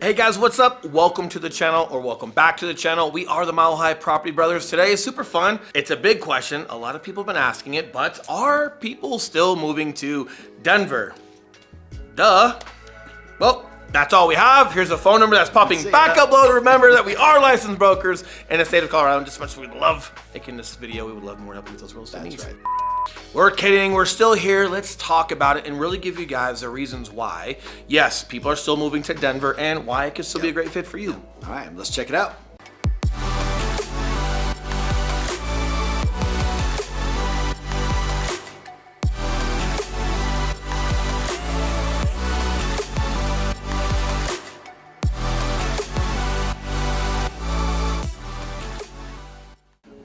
Hey guys, what's up? Welcome to the channel, or welcome back to the channel. We are the Mile High Property Brothers. Today is super fun. It's a big question. A lot of people have been asking it, but are people still moving to Denver? Duh. Well, that's all we have. Here's a phone number that's popping back up below to remember that we are licensed brokers in the state of Colorado. And just as much as we love making this video, we would love more help with those real estate needs. Right. We're kidding, we're still here. Let's talk about it and really give you guys the reasons why, yes, people are still moving to Denver and why it could still be a great fit for you. All right, let's check it out.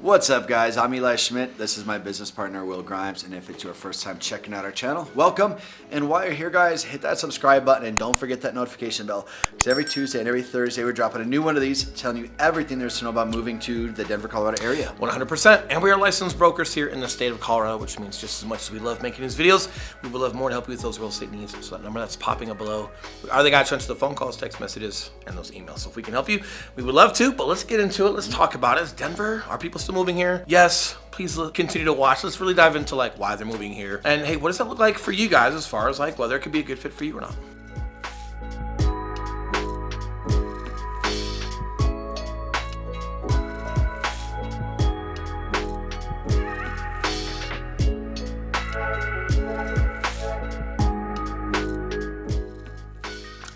What's up, guys? I'm Eli Schmidt. This is my business partner, Will Grimes, and if it's your first time checking out our channel, welcome. And while you're here, guys, hit that subscribe button and don't forget that notification bell, because every Tuesday and every Thursday we're dropping a new one of these telling you everything there's to know about moving to the Denver, Colorado area. 100%. And we are licensed brokers here in the state of Colorado, which means just as much as we love making these videos, we would love more to help you with those real estate needs. So that number that's popping up below, we are the guys to answer the phone calls, text messages, and those emails. So if we can help you, we would love to, but let's get into it. Let's talk about it. Is Denver, are people still moving here? Yes. Please continue to watch. Let's really dive into like why they're moving here. And hey, what does that look like for you guys as far as like whether it could be a good fit for you or not?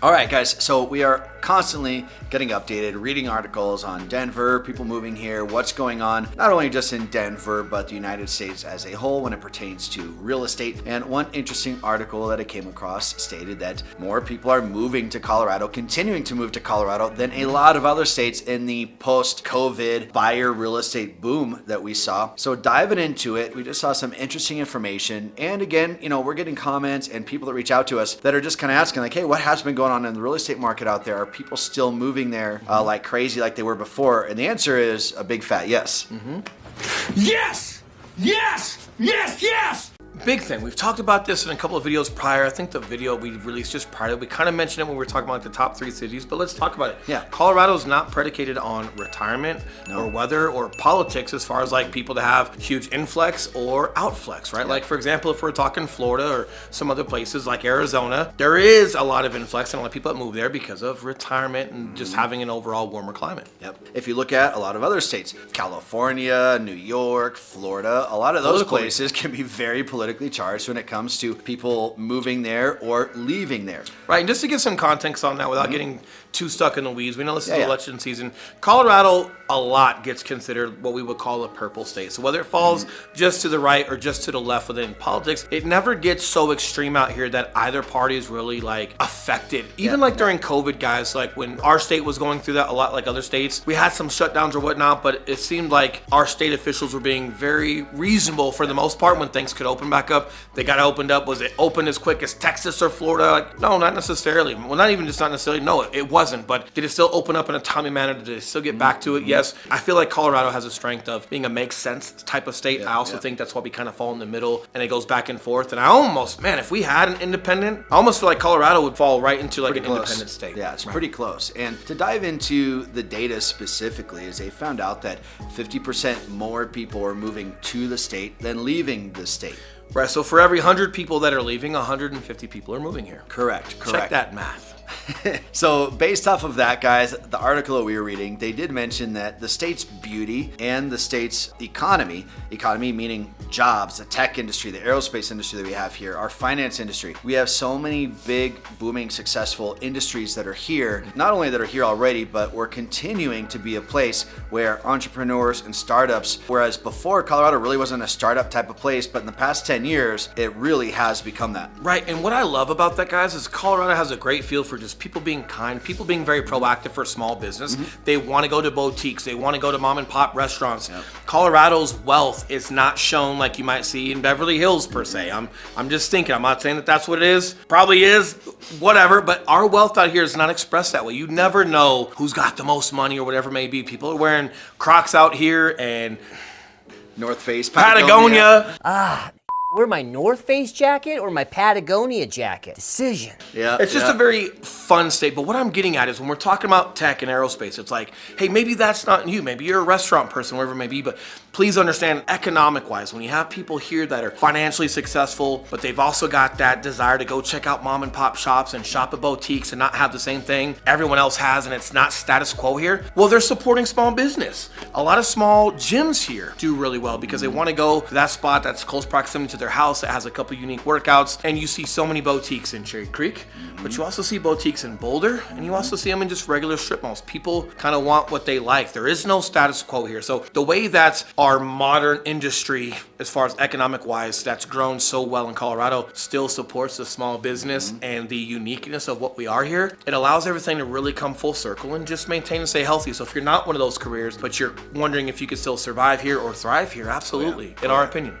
All right, guys, so we are constantly getting updated, reading articles on Denver, people moving here, what's going on, not only just in Denver, but the United States as a whole when it pertains to real estate. And one interesting article that I came across stated that more people are moving to Colorado, continuing to move to Colorado than a lot of other states in the post-COVID buyer real estate boom that we saw. So diving into it, we just saw some interesting information. And again, you know, we're getting comments and people that reach out to us that are just kind of asking like, hey, what has been going on in the real estate market out there? Are people still moving there like crazy like they were before? And the answer is a big fat yes. Yes! Yes! Yes! Yes! Big thing. We've talked about this in a couple of videos prior. I think the video we released just prior, we kind of mentioned it when we were talking about like the top 3 cities, but let's talk about it. Yeah. Colorado's not predicated on retirement or weather or politics as far as like people to have huge influx or outflux, right? Yeah. Like for example, if we're talking Florida or some other places like Arizona, there is a lot of influx and a lot of people that move there because of retirement and just having an overall warmer climate. Yep. If you look at a lot of other states, California, New York, Florida, a lot of those places can be very politically charged when it comes to people moving there or leaving there. Right, and just to give some context on that without getting too stuck in the weeds, we know this is election season. Colorado, a lot gets considered what we would call a purple state. So whether it falls just to the right or just to the left within politics, it never gets so extreme out here that either party is really like affected. Even like during COVID, guys, like when our state was going through that a lot like other states, we had some shutdowns or whatnot, but it seemed like our state officials were being very reasonable for the most part when things could open back up. They got opened up. Was it open as quick as Texas or Florida? Like, no, not necessarily. Well, not even just not necessarily. No, it wasn't. But did it still open up in a timely manner? Did it still get back to it? Yes. I feel like Colorado has a strength of being a makes sense type of state. I also think that's why we kind of fall in the middle and it goes back and forth. And I almost, man, if we had an independent, I almost feel like Colorado would fall right into like independent state. Yeah, it's pretty close. And to dive into the data specifically, is they found out that 50% more people are moving to the state than leaving the state. Right, so for every 100 people that are leaving, 150 people are moving here. Correct. Check that math. So based off of that, guys, the article that we were reading, they did mention that the state's beauty and the state's economy meaning jobs, the tech industry, the aerospace industry that we have here, our finance industry. We have so many big, booming, successful industries that are here, not only that are here already, but we're continuing to be a place where entrepreneurs and startups, whereas before Colorado really wasn't a startup type of place, but in the past 10 years, it really has become that. Right, and what I love about that, guys, is Colorado has a great feel for just people being kind, people being very proactive for small business. They want to go to boutiques, they want to go to mom and pop restaurants. Colorado's wealth is not shown like you might see in Beverly Hills per se. I'm just thinking, I'm not saying that that's what it is, probably is, whatever, but our wealth out here is not expressed that way. You never know who's got the most money or whatever it may be. People are wearing Crocs out here and North Face, Patagonia. Wear my North Face jacket or my Patagonia jacket? Decision. Yeah, It's just a very fun state. But what I'm getting at is when we're talking about tech and aerospace, it's like, hey, maybe that's not you. Maybe you're a restaurant person, whatever it may be. But please understand, economic-wise, when you have people here that are financially successful, but they've also got that desire to go check out mom and pop shops and shop at boutiques and not have the same thing everyone else has, and it's not status quo here, well, they're supporting small business. A lot of small gyms here do really well because they want to go to that spot that's close proximity to their house that has a couple unique workouts. And you see so many boutiques in Cherry Creek, but you also see boutiques in Boulder, and you also see them in just regular strip malls. People kind of want what they like. There is no status quo here. So the way that our modern industry, as far as economic wise, that's grown so well in Colorado, still supports the small business and the uniqueness of what we are here, it allows everything to really come full circle and just maintain and stay healthy. So if you're not one of those careers, but you're wondering if you could still survive here or thrive here, absolutely, in our opinion.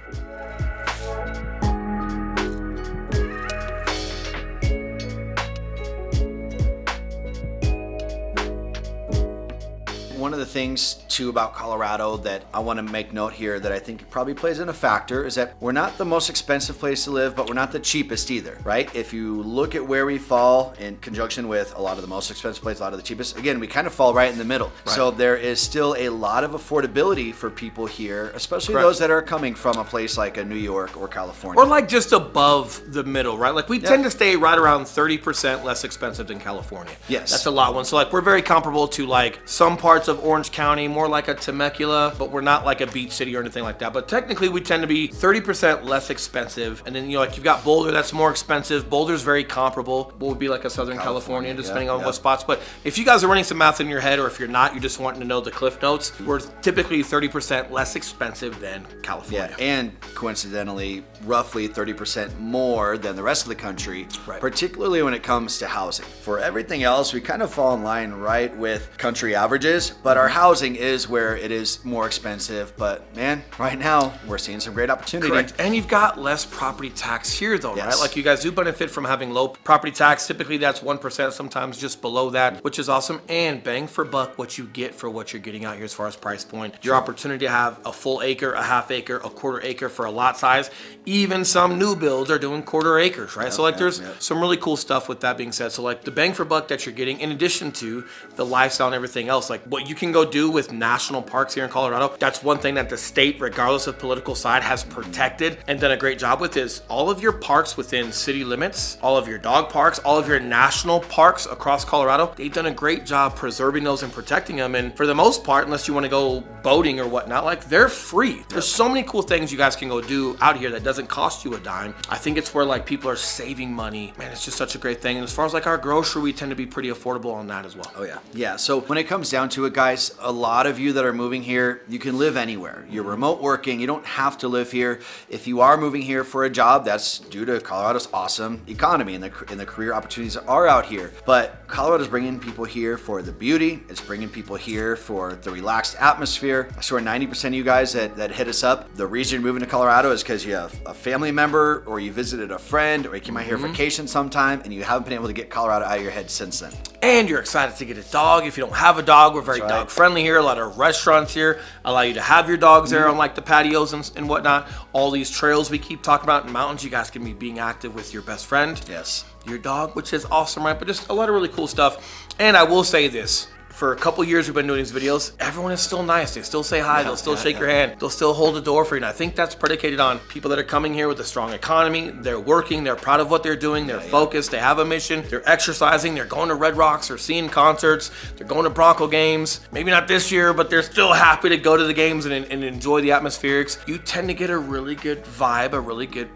One of the things too about Colorado that I want to make note here that I think probably plays in a factor is that we're not the most expensive place to live, but we're not the cheapest either, right? If you look at where we fall in conjunction with a lot of the most expensive places, a lot of the cheapest, again, we kind of fall right in the middle. Right. So there is still a lot of affordability for people here, especially those that are coming from a place like a New York or California. Or like just above the middle, right? Like we tend to stay right around 30% less expensive than California. Yes. That's a lot one. So like we're very comparable to like some parts of Orange County, more like a Temecula, but we're not like a beach city or anything like that. But technically we tend to be 30% less expensive. And then, you know, like you've got Boulder that's more expensive. Boulder's very comparable. What would be like a Southern California depending on what spots. But if you guys are running some math in your head, or if you're not, you're just wanting to know the cliff notes, we're typically 30% less expensive than California. Yeah, and coincidentally, roughly 30% more than the rest of the country, particularly when it comes to housing. For everything else, we kind of fall in line right with country averages, but our housing is where it is more expensive. But man, right now we're seeing some great opportunity. Correct. And you've got less property tax here though, right? Like you guys do benefit from having low property tax. Typically that's 1%, sometimes just below that, which is awesome. And bang for buck what you get for what you're getting out here as far as price point. Your opportunity to have a full acre, a half acre, a quarter acre for a lot size. Even some new builds are doing quarter acres, right? So like there's some really cool stuff with that being said. So like the bang for buck that you're getting, in addition to the lifestyle and everything else, like what you can go do with national parks here in Colorado, that's one thing that the state, regardless of political side, has protected and done a great job with, is all of your parks within city limits, all of your dog parks, all of your national parks across Colorado, they've done a great job preserving those and protecting them. And for the most part, unless you want to go boating or whatnot, like they're free. There's so many cool things you guys can go do out here that doesn't cost you a dime. I think it's where like people are saving money. Man, it's just such a great thing. And as far as like our grocery, we tend to be pretty affordable on that as well. Oh yeah. Yeah. So when it comes down to it, guys, a lot of you that are moving here, you can live anywhere. You're remote working. You don't have to live here. If you are moving here for a job, that's due to Colorado's awesome economy and the career opportunities are out here. But Colorado's bringing people here for the beauty. It's bringing people here for the relaxed atmosphere. I swear 90% of you guys that hit us up, the reason you're moving to Colorado is because you have a family member or you visited a friend or you came out here vacation sometime and you haven't been able to get Colorado out of your head since then. And you're excited to get a dog. If you don't have a dog, we're very dog friendly here. A lot of restaurants here allow you to have your dogs there on like the patios and whatnot. All these trails we keep talking about in mountains, you guys can be being active with your best friend. Yes. Your dog, which is awesome, right? But just a lot of really cool stuff. And I will say this. For a couple years we've been doing these videos, everyone is still nice. They still say hi, they'll still shake your hand, they'll still hold the door for you. And I think that's predicated on people that are coming here with a strong economy. They're working, they're proud of what they're doing, they're focused, they have a mission, they're exercising, they're going to Red Rocks or seeing concerts, they're going to Bronco games. Maybe not this year, but they're still happy to go to the games and enjoy the atmospherics. You tend to get a really good vibe, a really good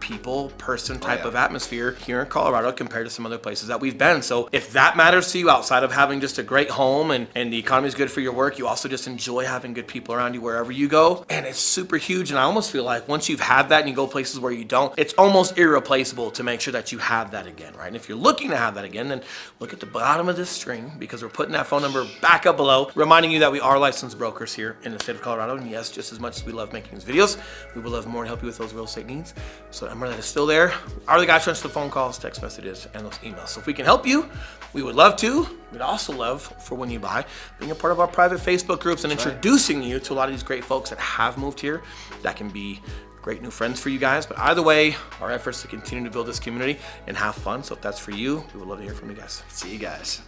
person type of atmosphere here in Colorado compared to some other places that we've been. So if that matters to you, outside of having just a great home and the economy is good for your work, you also just enjoy having good people around you wherever you go. And it's super huge. And I almost feel like once you've had that and you go places where you don't, it's almost irreplaceable to make sure that you have that again, right? And if you're looking to have that again, then look at the bottom of this screen because we're putting that phone number back up below, reminding you that we are licensed brokers here in the state of Colorado. And yes, just as much as we love making these videos, we would love more to help you with those real estate needs. So the number that is still there are the guys to answer the phone calls, text messages, and those emails. So if we can help you, we would love to. We'd also love for when you buy, being a part of our private Facebook groups and introducing you to a lot of these great folks that have moved here that can be great new friends for you guys. But either way, our efforts to continue to build this community and have fun. So if that's for you, we would love to hear from you guys. See you guys.